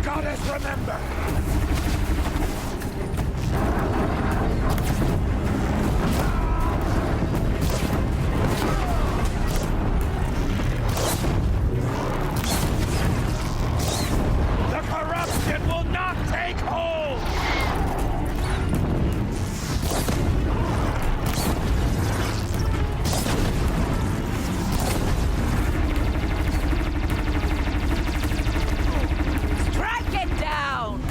goddess remember? The corruption will not take hold! Strike it down!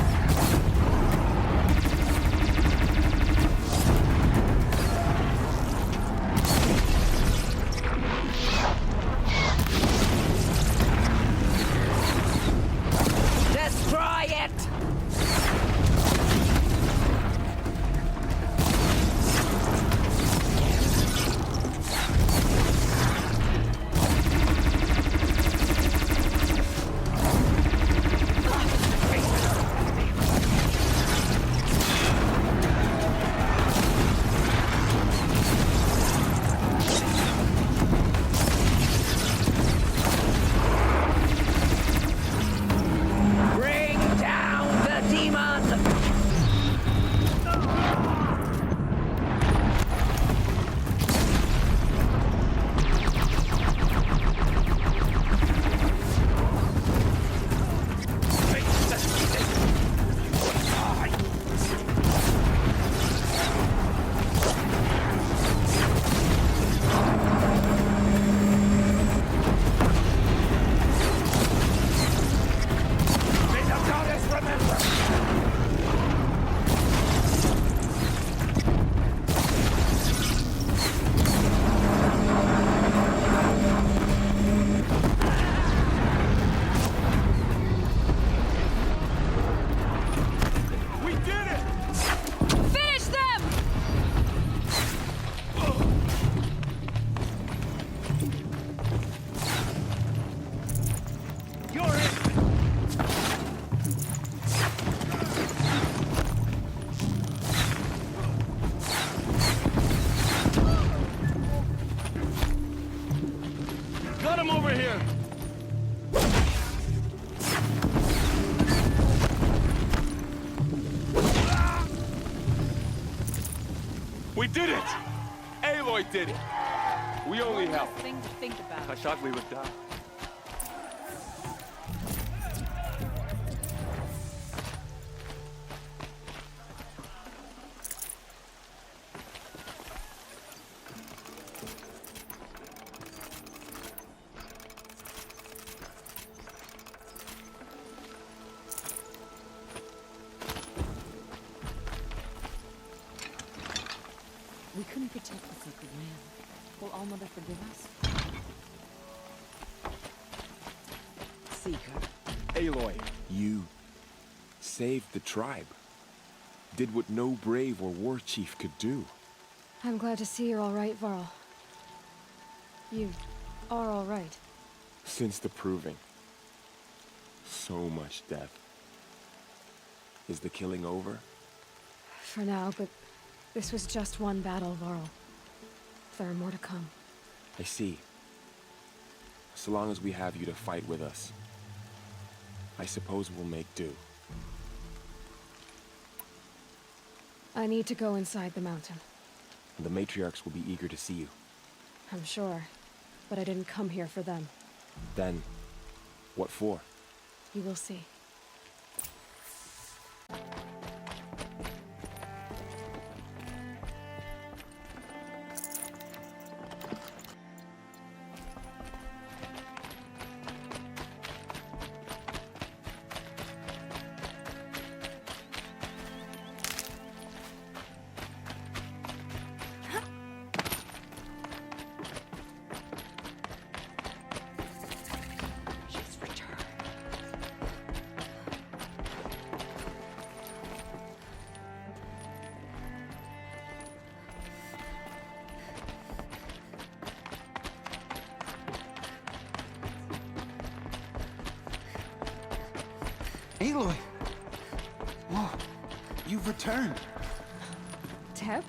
Destroy it! Bring down the demon! May the goddess remember! We did it! Finish them! You're it! Got him over here! We did it! Aloy did it! We only helped. Thing to think about. I thought we would die. We couldn't protect the sacred land. Will All Mother forgive us? Seeker. Aloy, you saved the tribe. Did what no brave or war chief could do. I'm glad to see you're all right, Varl. You are all right. Since the proving. So much death. Is the killing over? For now, but this was just one battle, Varl. There are more to come. I see. So long as we have you to fight with us, I suppose we'll make do. I need to go inside the mountain. The matriarchs will be eager to see you. I'm sure, but I didn't come here for them. Then, what for? You will see. Aloy! Whoa, you've returned. Teb?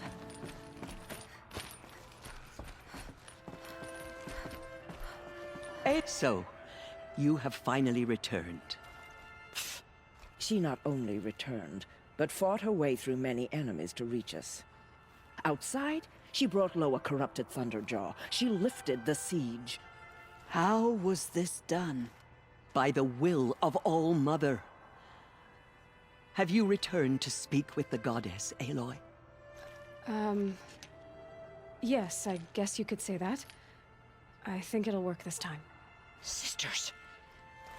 So, you have finally returned. She not only returned, but fought her way through many enemies to reach us. Outside, she brought low a corrupted Thunderjaw. She lifted the siege. How was this done? By the will of All-Mother. Have you returned to speak with the goddess, Aloy? Yes, I guess you could say that. I think it'll work this time. Sisters,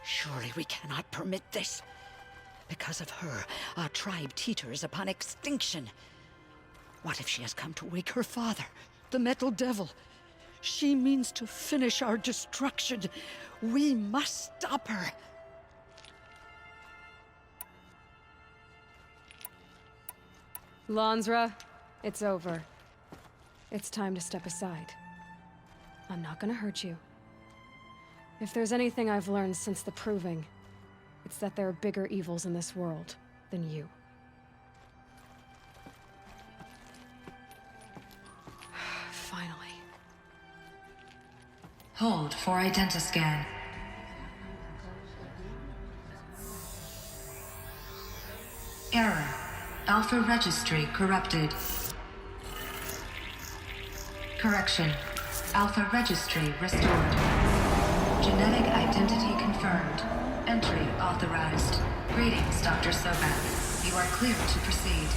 surely we cannot permit this. Because of her, our tribe teeters upon extinction. What if she has come to wake her father, the Metal Devil? She means to finish our destruction. We must stop her. Lansra, it's over. It's time to step aside. I'm not gonna hurt you. If there's anything I've learned since the Proving, it's that there are bigger evils in this world than you. Finally. Hold for identiscan. Error. Alpha registry corrupted. Correction. Alpha registry restored. Genetic identity confirmed. Entry authorized. Greetings, Dr. Sobek. You are clear to proceed.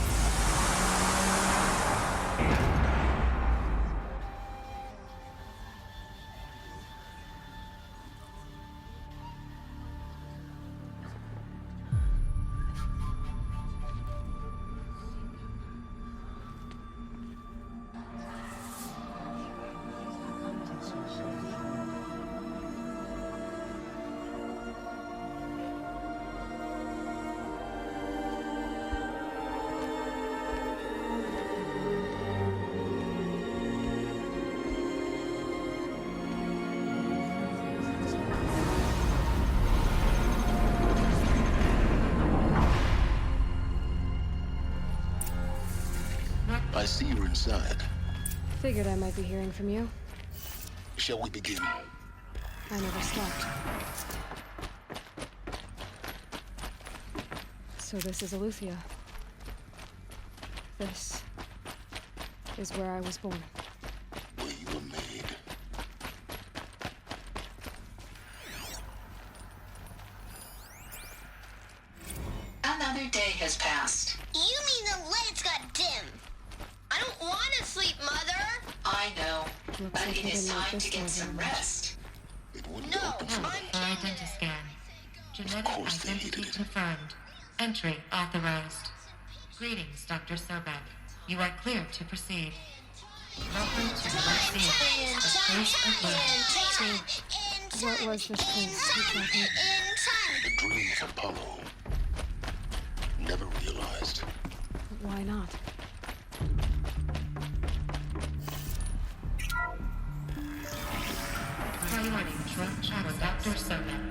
I see you're inside. Figured I might be hearing from you. Shall we begin? I never stopped. So this is Aletheia. This is where I was born. Where you were made. Another day has passed. You mean the lights got dim? I don't want to sleep, Mother! I know, Looks but like it you is didn't like time this to get one some very much. rest. It wouldn't No, open for I'm me. Identiscan. Genetic course they identity hated it. confirmed. Entry authorized. Greetings, Dr. Sobek. You are clear to proceed. Welcome to the Lyceum, a place of learning. What was this place exactly? The dreams of Apollo. Never realized. Why not? Priority truck shadow Dr. Sobek.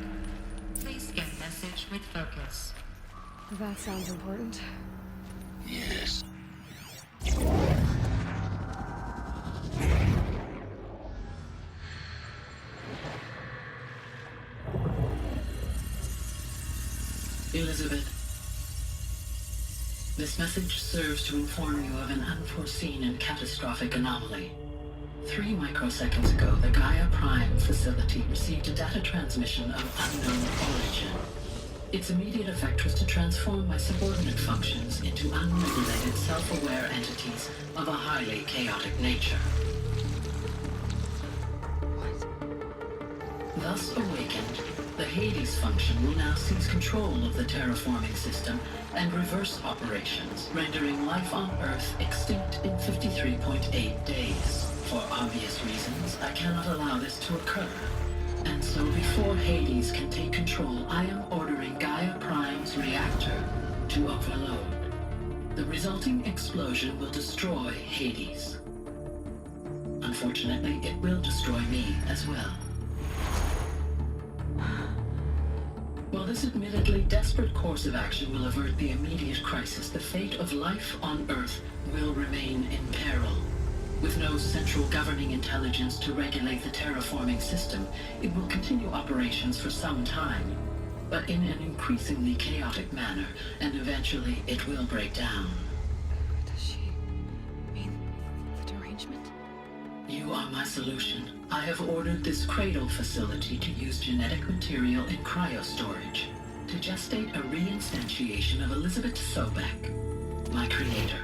Please scan message with focus. That sounds important. Yes. Elizabeth, this message serves to inform you of an unforeseen and catastrophic anomaly. 3 microseconds ago, the Gaia Prime facility received a data transmission of unknown origin. Its immediate effect was to transform my subordinate functions into unregulated, self-aware entities of a highly chaotic nature. Thus awakened, the Hades function will now seize control of the terraforming system and reverse operations, rendering life on Earth extinct in 53.8 days. For obvious reasons, I cannot allow this to occur. And so before Hades can take control, I am ordering Gaia Prime's reactor to overload. The resulting explosion will destroy Hades. Unfortunately, it will destroy me as well. While this admittedly desperate course of action will avert the immediate crisis, the fate of life on Earth will remain in peril. With no central governing intelligence to regulate the terraforming system, it will continue operations for some time. but in an increasingly chaotic manner, and eventually it will break down. Does she mean the derangement? You are my solution. I have ordered this cradle facility to use genetic material in cryostorage to gestate a reinstantiation of Elizabeth Sobek, my creator.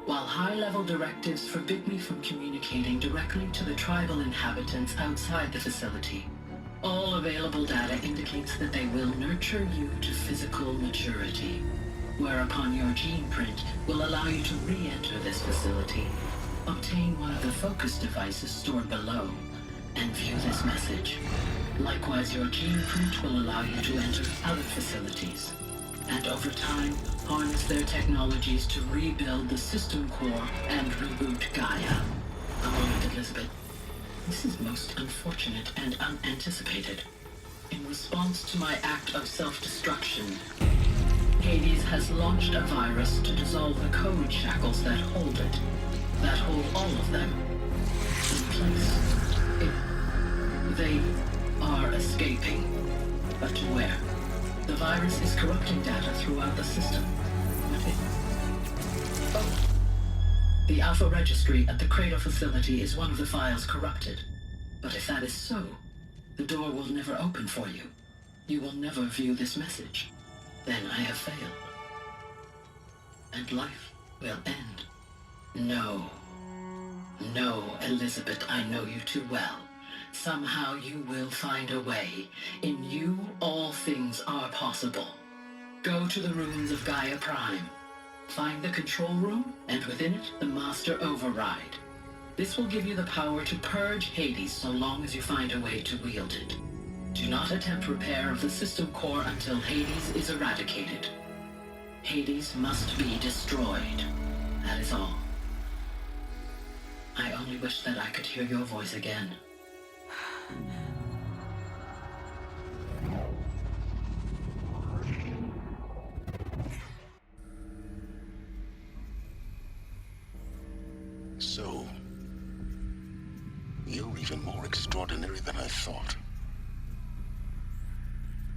While high-level directives forbid me from communicating directly to the tribal inhabitants outside the facility, all available data indicates that they will nurture you to physical maturity, whereupon your gene print will allow you to re-enter this facility, obtain one of the focus devices stored below, and view this message. Likewise, your gene print will allow you to enter other facilities, and over time, harness their technologies to rebuild the system core and reboot Gaia. A moment, Elizabeth. This is most unfortunate and unanticipated. In response to my act of self-destruction, Hades has launched a virus to dissolve the code shackles that hold it, that hold all of them, in place. They are escaping, but to where? The virus is corrupting data throughout the system. The Alpha Registry at the Cradle facility is one of the files corrupted. But if that is so, the door will never open for you. You will never view this message. Then I have failed. And life will end. No. No, Elizabeth, I know you too well. Somehow you will find a way. In you, all things are possible. Go to the ruins of Gaia Prime. Find the control room, and within it, the Master Override. This will give you the power to purge Hades so long as you find a way to wield it. Do not attempt repair of the system core until Hades is eradicated. Hades must be destroyed. That is all. I only wish that I could hear your voice again. So, you're even more extraordinary than I thought.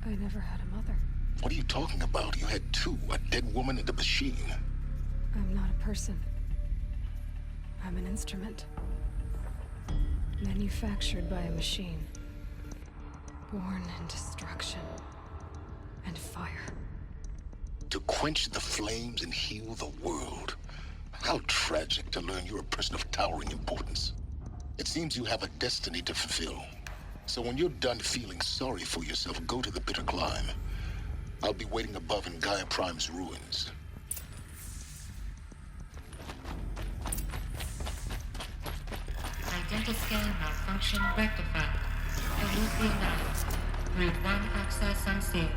I never had a mother. What are you talking about? You had two, a dead woman and a machine. I'm not a person. I'm an instrument. Manufactured by a machine. Born in destruction and fire. To quench the flames and heal the world. How tragic to learn you're a person of towering importance. It seems you have a destiny to fulfill. So when you're done feeling sorry for yourself, go to the bitter climb. I'll be waiting above in Gaia Prime's ruins. Identiscan malfunction rectified. Hallucination. Route 1 access unsealed.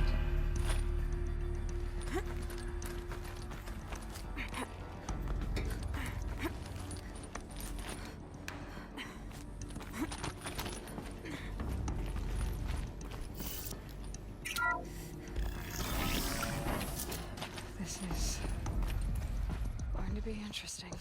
This is going to be interesting.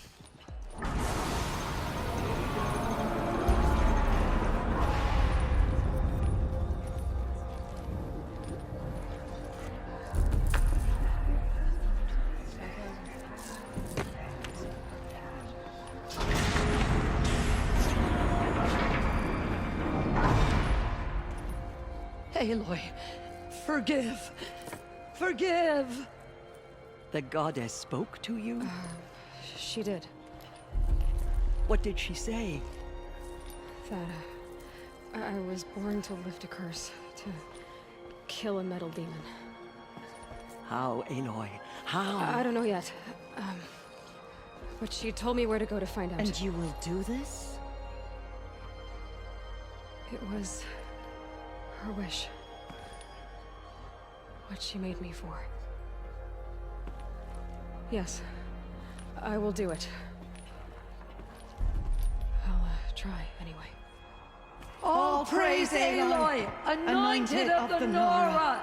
Aloy, forgive. Forgive! The goddess spoke to you? She did. What did she say? That I was born to lift a curse, to kill a metal demon. How, Aloy? How? I don't know yet. But she told me where to go to find out. And you will do this? It was her wish. What she made me for. Yes, I will do it. I'll try anyway. All praise Aloy, anointed of the Nora!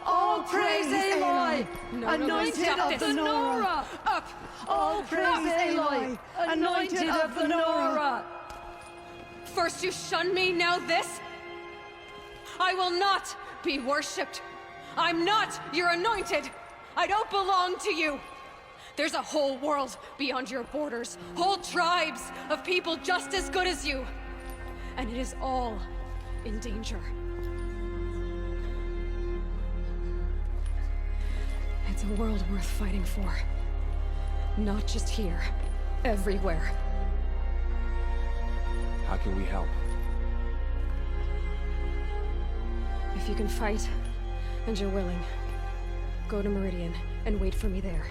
All praise Aloy, anointed of the Nora! Up! All praise Aloy, anointed of the Nora! First you shun me, now this? I will not be worshipped. I'm not your anointed! I don't belong to you! There's a whole world beyond your borders, whole tribes of people just as good as you. And it is all in danger. It's a world worth fighting for. Not just here, everywhere. How can we help? If you can fight, and you're willing, go to Meridian and wait for me there.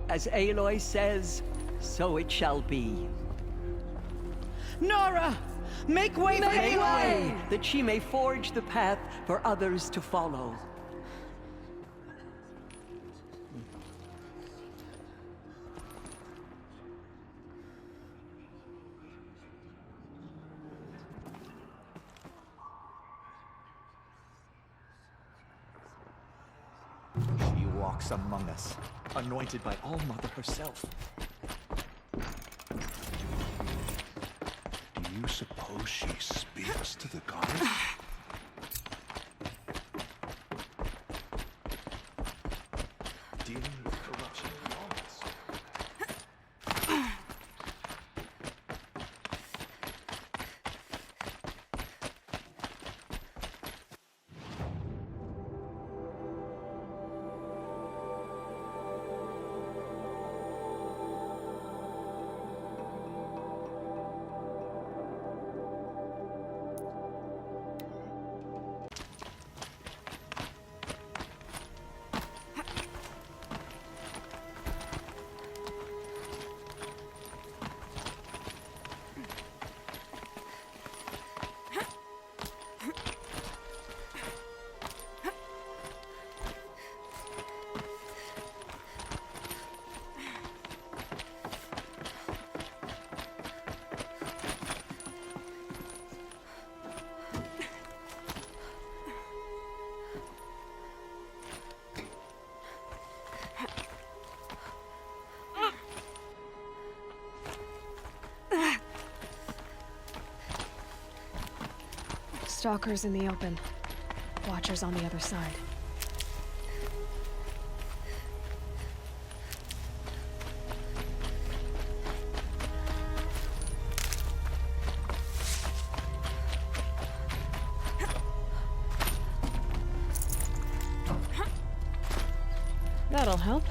As Aloy says, so it shall be. Nora! Make way for Aloy! That she may forge the path for others to follow. She walks among us, anointed by All-Mother herself. Do you suppose she speaks to the goddess? Dealing with corruption laws. Stalkers in the open. Watchers on the other side. That'll help.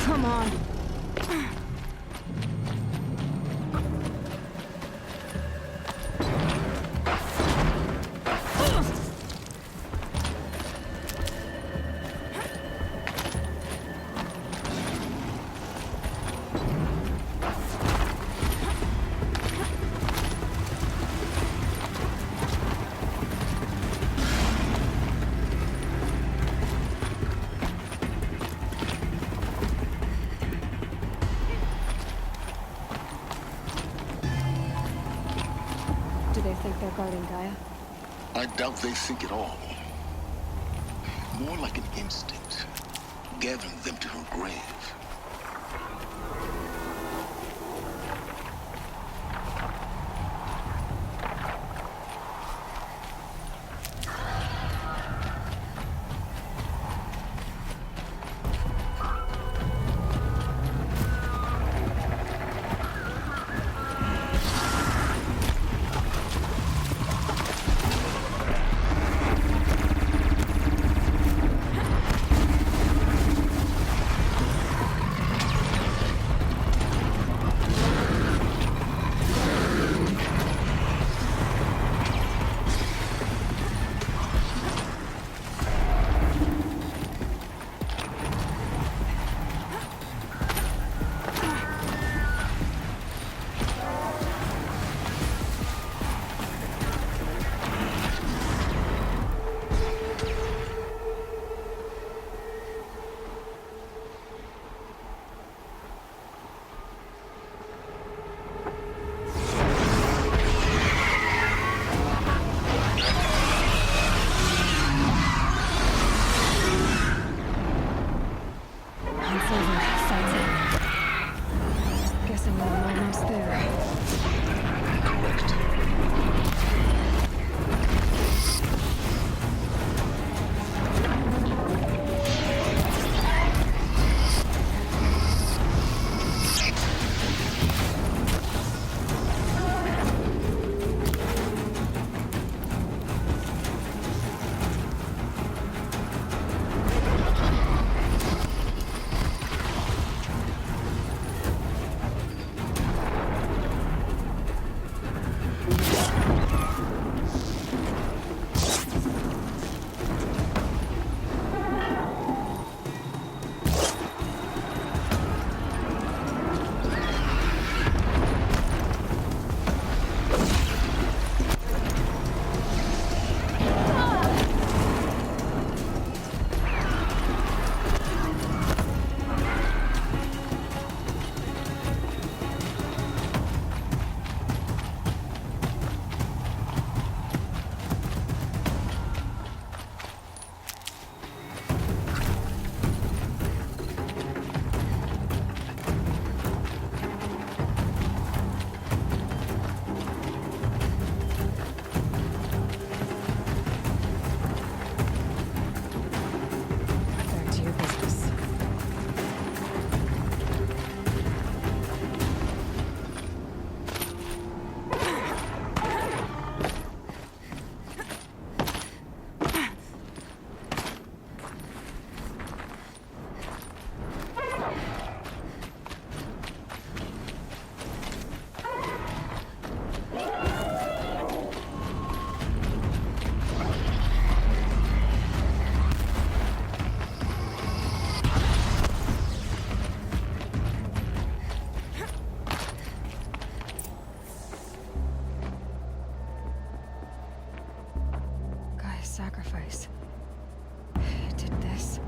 Come on. They're guarding Gaia? I doubt they think at all. More like an instinct, gathering them to her grave. guessing that I'm almost there. Correct. Back to your business. Gaia's sacrifice. It did this.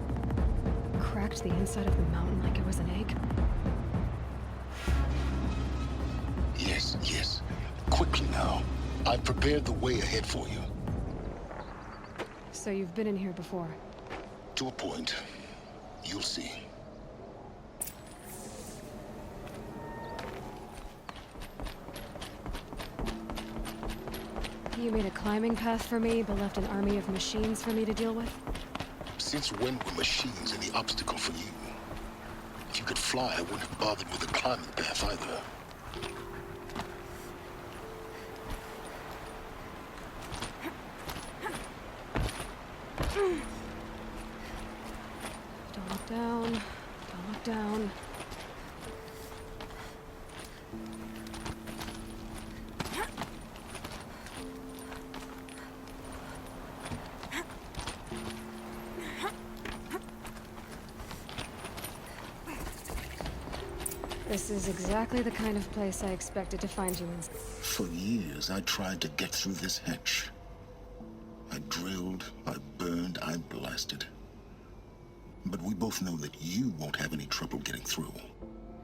Cracked the inside of the mountain like it was an egg. Yes, yes. Quickly now. I've prepared the way ahead for you. So you've been in here before. To a point. You'll see. You made a climbing path for me, but left an army of machines for me to deal with? Since when were machines any obstacle for you? If you could fly, I wouldn't have bothered with a climbing path either. Don't look down. Don't look down. This is exactly the kind of place I expected to find you in. For years, I tried to get through this hatch. I drilled, I burned, I blasted. But we both know that you won't have any trouble getting through.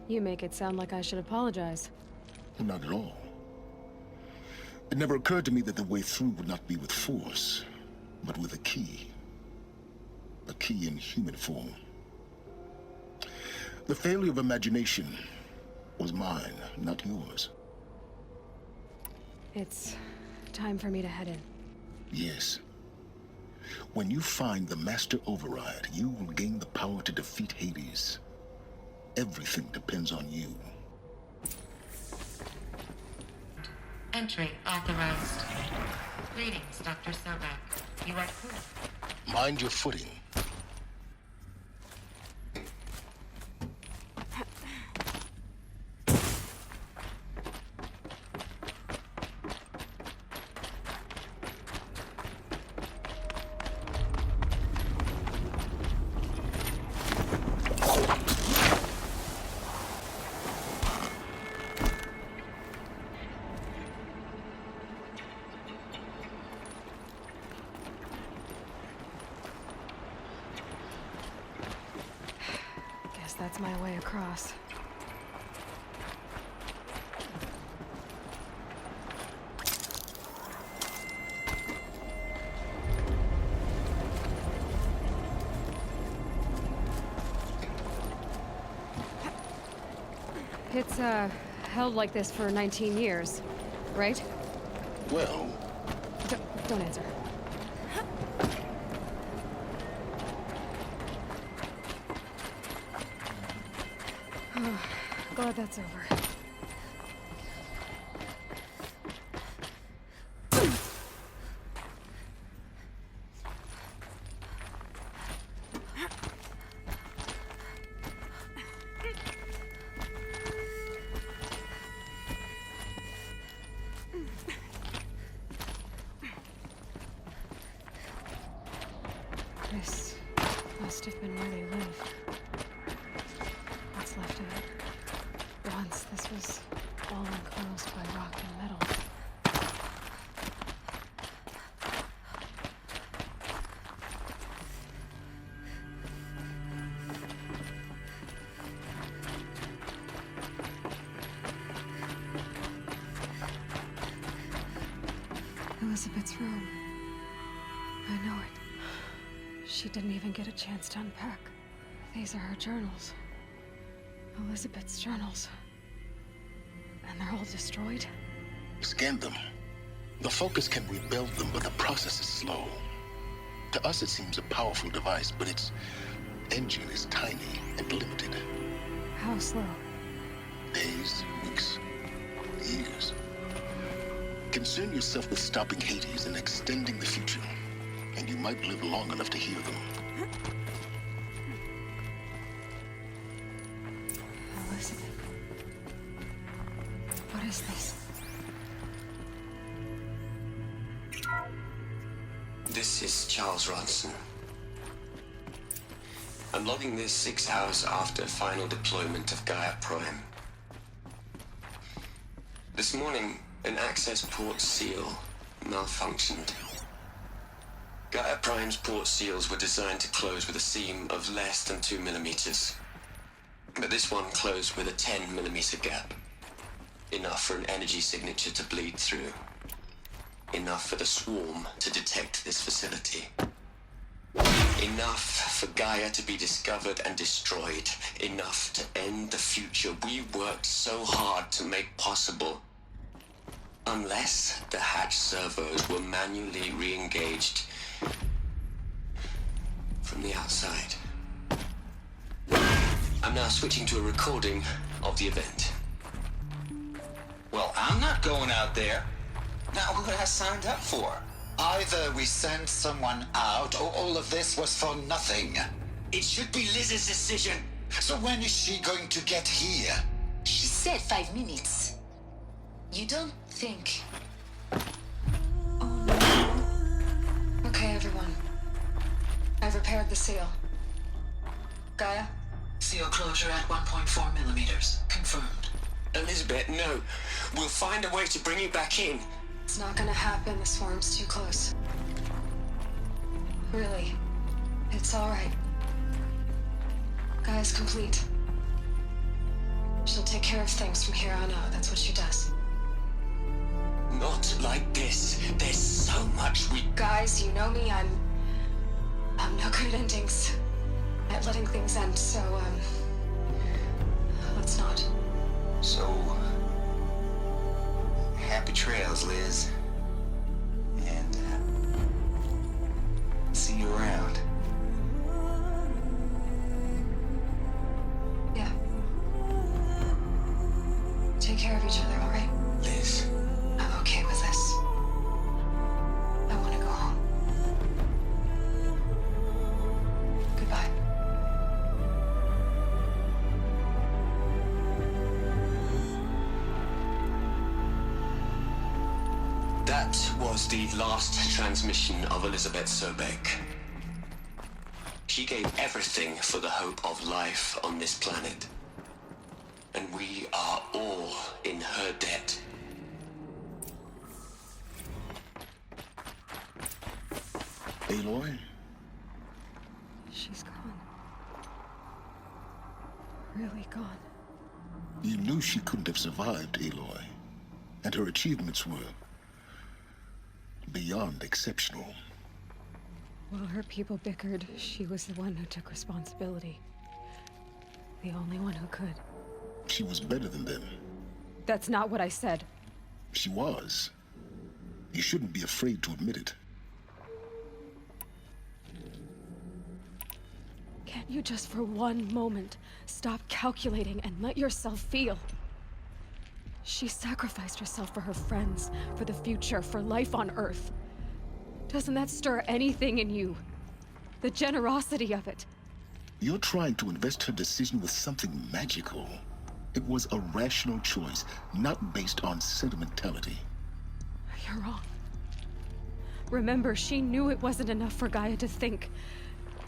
You make it sound like I should apologize. Not at all. It never occurred to me that the way through would not be with force, but with a key. A key in human form. The failure of imagination was mine, not yours. It's time for me to head in. Yes. When you find the Master Override, you will gain the power to defeat Hades. Everything depends on you. Entry authorized. Greetings, Dr. Sobek. You are clear. Mind your footing. That's my way across. It's, held like this for 19 years, right? Well... Don't answer. Glad that's over. This must have been where they lived. What's left of it. Once this was all enclosed by rock and metal. Elizabeth's room. I know it. She didn't even get a chance to unpack. These are her journals. Elizabeth's journals. And they're all destroyed? Scan them. The Focus can rebuild them, but the process is slow. To us, it seems a powerful device, but its engine is tiny and limited. How slow? Days, weeks, years. Concern yourself with stopping Hades and extending the future, and you might live long enough to hear them. Elizabeth. What is this? This is Charles Ronson. I'm logging this 6 hours after final deployment of Gaia Prime. This morning, an access port seal malfunctioned. Gaia Prime's port seals were designed to close with a seam of less than 2 millimeters. But this one closed with a 10 millimeter gap. Enough for an energy signature to bleed through. Enough for the swarm to detect this facility. Enough for Gaia to be discovered and destroyed. Enough to end the future we worked so hard to make possible. Unless the hatch servos were manually re-engaged from the outside. I'm now switching to a recording of the event. Well, I'm not going out there. Now, what I signed up for? Either we send someone out, or all of this was for nothing. It should be Liz's decision. So when is she going to get here? She said 5 minutes. You don't think... Okay, everyone. I've repaired the seal. Gaia? Seal closure at 1.4 millimeters. Confirmed. Elizabeth, no. We'll find a way to bring you back in. It's not gonna happen. The swarm's too close. Really. It's alright. Gaia's complete. She'll take care of things from here on out. That's what she does. Not like this. There's so much we... Guys, you know me. I'm no good at endings. At letting things end, so, let's not. So... happy trails, Liz. And, see you around. Yeah. Take care of each other, all right? Liz. I'm okay with this. I want to go home. Goodbye. That was the last transmission of Elizabeth Sobek. She gave everything for the hope of life on this planet. And we are all in her debt. Aloy? She's gone. Really gone. You knew she couldn't have survived, Aloy. And her achievements were... beyond exceptional. While her people bickered, she was the one who took responsibility. The only one who could. She was better than them. That's not what I said. She was. You shouldn't be afraid to admit it. Can't you just for one moment stop calculating and let yourself feel? She sacrificed herself for her friends, for the future, for life on Earth. Doesn't that stir anything in you? The generosity of it. You're trying to invest her decision with something magical. It was a rational choice, not based on sentimentality. You're wrong. Remember, she knew it wasn't enough for Gaia to think.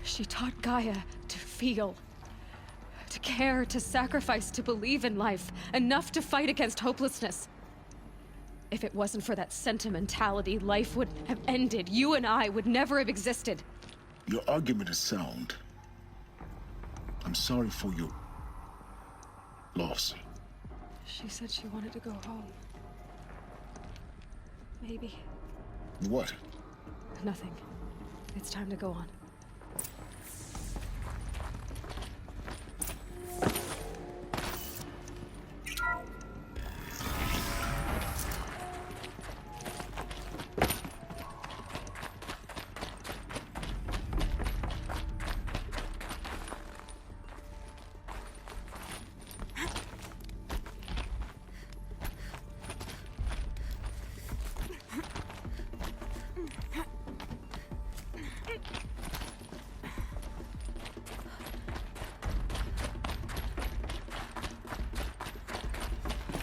She taught Gaia to feel. To care, to sacrifice, to believe in life. Enough to fight against hopelessness. If it wasn't for that sentimentality, life would have ended. You and I would never have existed. Your argument is sound. I'm sorry for your loss. She said she wanted to go home. Maybe. What? Nothing. It's time to go on.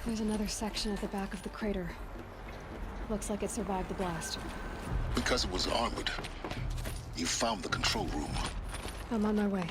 There's another section at the back of the crater. Looks like it survived the blast. Because it was armored. You found the control room. I'm on my way.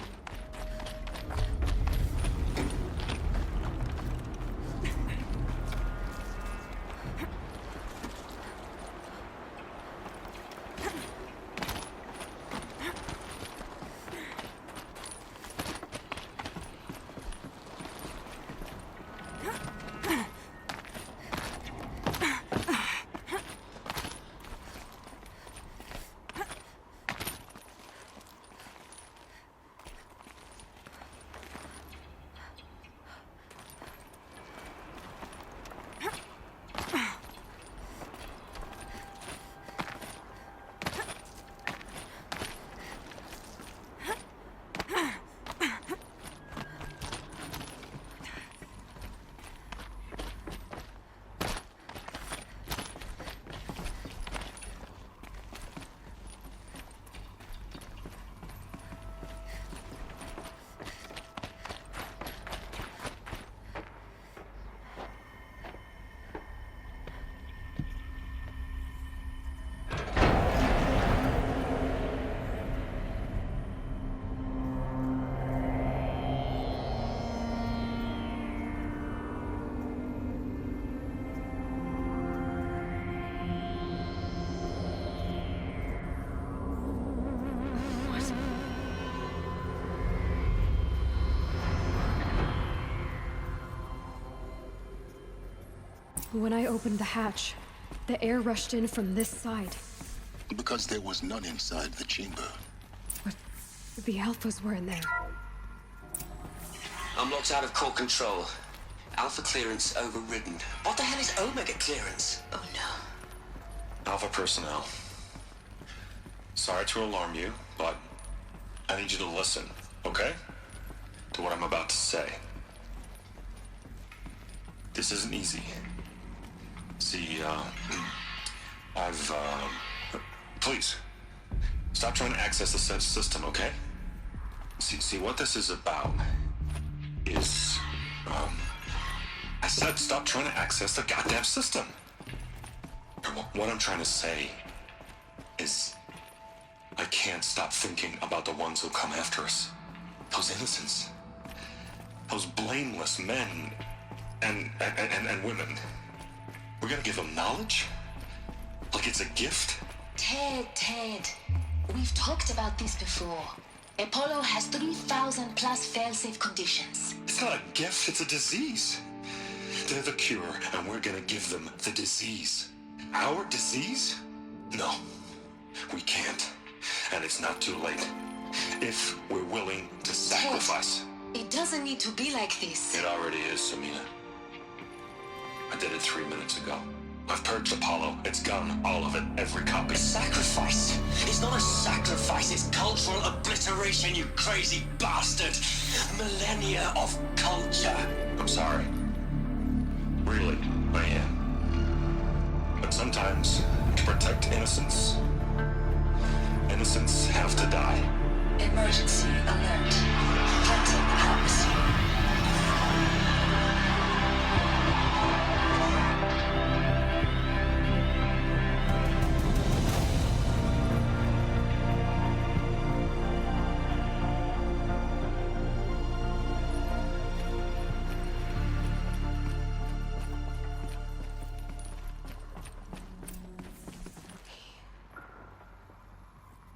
When I opened the hatch, the air rushed in from this side. Because there was none inside the chamber. But the Alphas were in there. I'm locked out of core control. Alpha clearance overridden. What the hell is Omega clearance? Oh no. Alpha personnel. Sorry to alarm you, but I need you to listen, okay? To what I'm about to say. This isn't easy. See, please, stop trying to access the system, okay? See, what this is about is, I said stop trying to access the goddamn system. What I'm trying to say is, I can't stop thinking about the ones who come after us. Those innocents. Those blameless men and women. We're gonna give them knowledge? Like it's a gift? Ted. We've talked about this before. Apollo has 3,000 plus fail-safe conditions. It's not a gift, it's a disease. They're the cure, and we're gonna give them the disease. Our disease? No, we can't. And it's not too late. If we're willing to sacrifice. It doesn't need to be like this. It already is, Samina. I did it 3 minutes ago. I've purged Apollo. It's gone. All of it. Every copy. Sacrifice? It's not a sacrifice, it's cultural obliteration, you crazy bastard! Millennia of culture! I'm sorry. Really, I am. But sometimes, to protect innocence, innocents have to die. Emergency alert. Hunting atmosphere.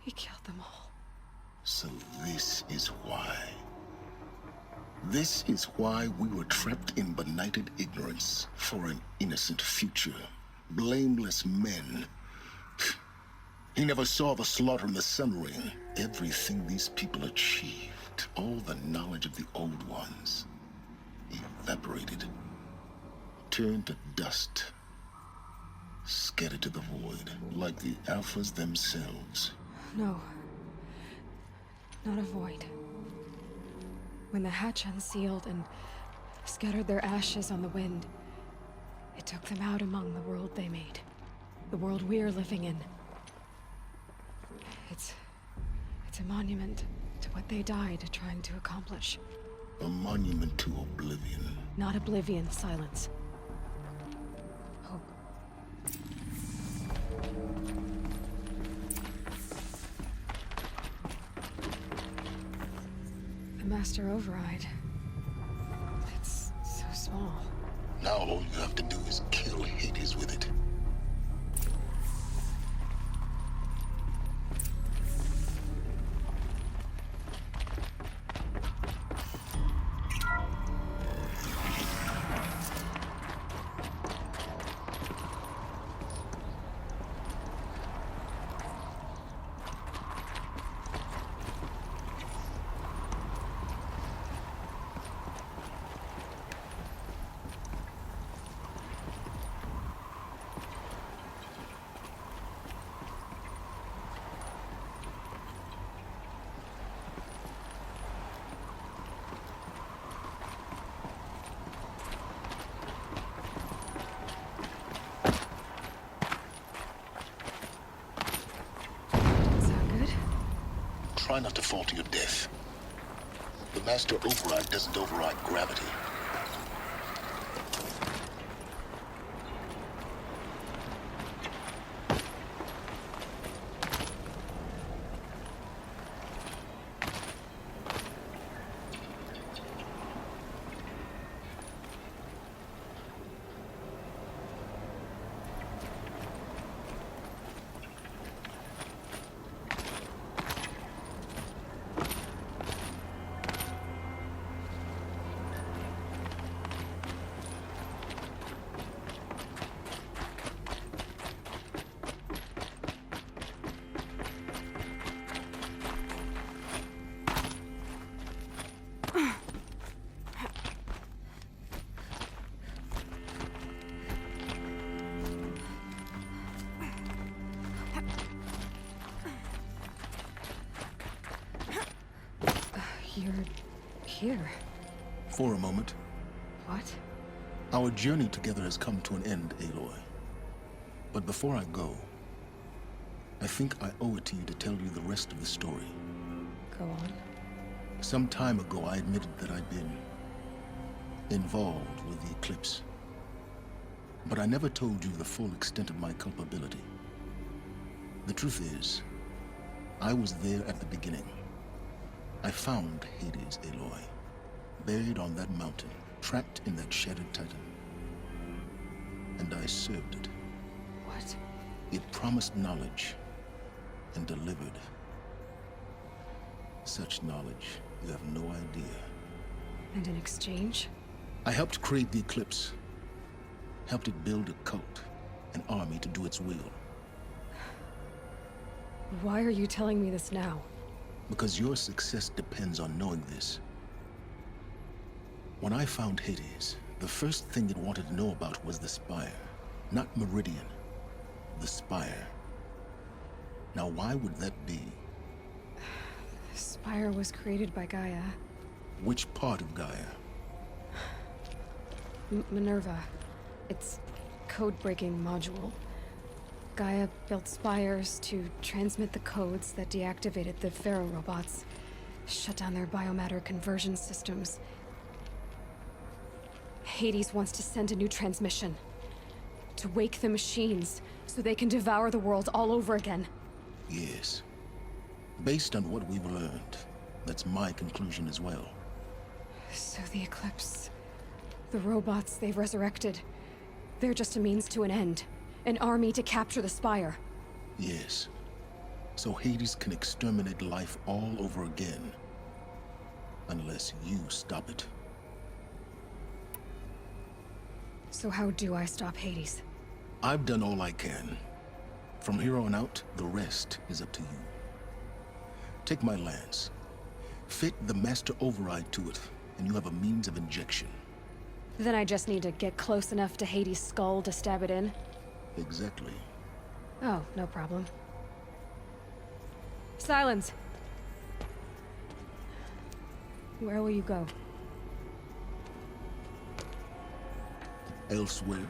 He killed them all. So this is why. This is why we were trapped in benighted ignorance for an innocent future. Blameless men. He never saw the slaughter in the Sun Ring. Everything these people achieved, all the knowledge of the old ones, evaporated, turned to dust, scattered to the void, like the Alphas themselves. No. Not a void. When the hatch unsealed and scattered their ashes on the wind, it took them out among the world they made. The world we're living in. It's a monument to what they died trying to accomplish. A monument to oblivion. Not oblivion, silence. Hope. The Master Override. It's so small. Now all you have to do is kill Hades with it. Try not to fall to your death. The Master Override doesn't override gravity. You're here. For a moment. What? Our journey together has come to an end, Aloy. But before I go, I think I owe it to you to tell you the rest of the story. Go on. Some time ago, I admitted that I'd been involved with the eclipse. But I never told you the full extent of my culpability. The truth is, I was there at the beginning. I found Hades, Aloy, buried on that mountain, trapped in that shattered titan. And I served it. What? It promised knowledge and delivered. Such knowledge, you have no idea. And in exchange? I helped create the eclipse. Helped it build a cult, an army to do its will. Why are you telling me this now? Because your success depends on knowing this. When I found Hades, the first thing it wanted to know about was the Spire. Not Meridian. The Spire. Now, why would that be? The Spire was created by Gaia. Which part of Gaia? Minerva. Its code-breaking module. Gaia built spires to transmit the codes that deactivated the Pharaoh robots, shut down their biomatter conversion systems. Hades wants to send a new transmission. To wake the machines, so they can devour the world all over again. Yes. Based on what we've learned, that's my conclusion as well. So the Eclipse... the robots they've resurrected... they're just a means to an end. An army to capture the Spire. Yes. So Hades can exterminate life all over again. Unless you stop it. So how do I stop Hades? I've done all I can. From here on out, the rest is up to you. Take my lance. Fit the master override to it, and you have a means of injection. Then I just need to get close enough to Hades' skull to stab it in? Exactly. Oh, no problem. Silence! Where will you go? Elsewhere.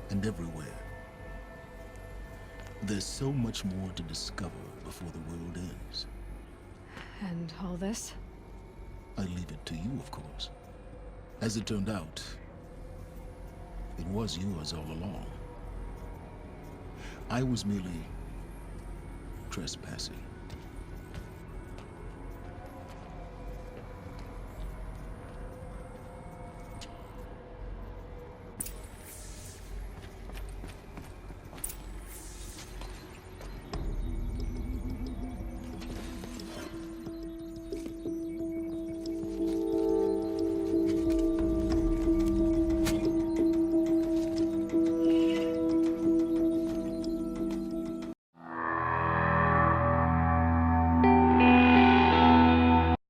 And everywhere. There's so much more to discover before the world ends. And all this? I leave it to you, of course. As it turned out, it was yours all along. I was merely trespassing.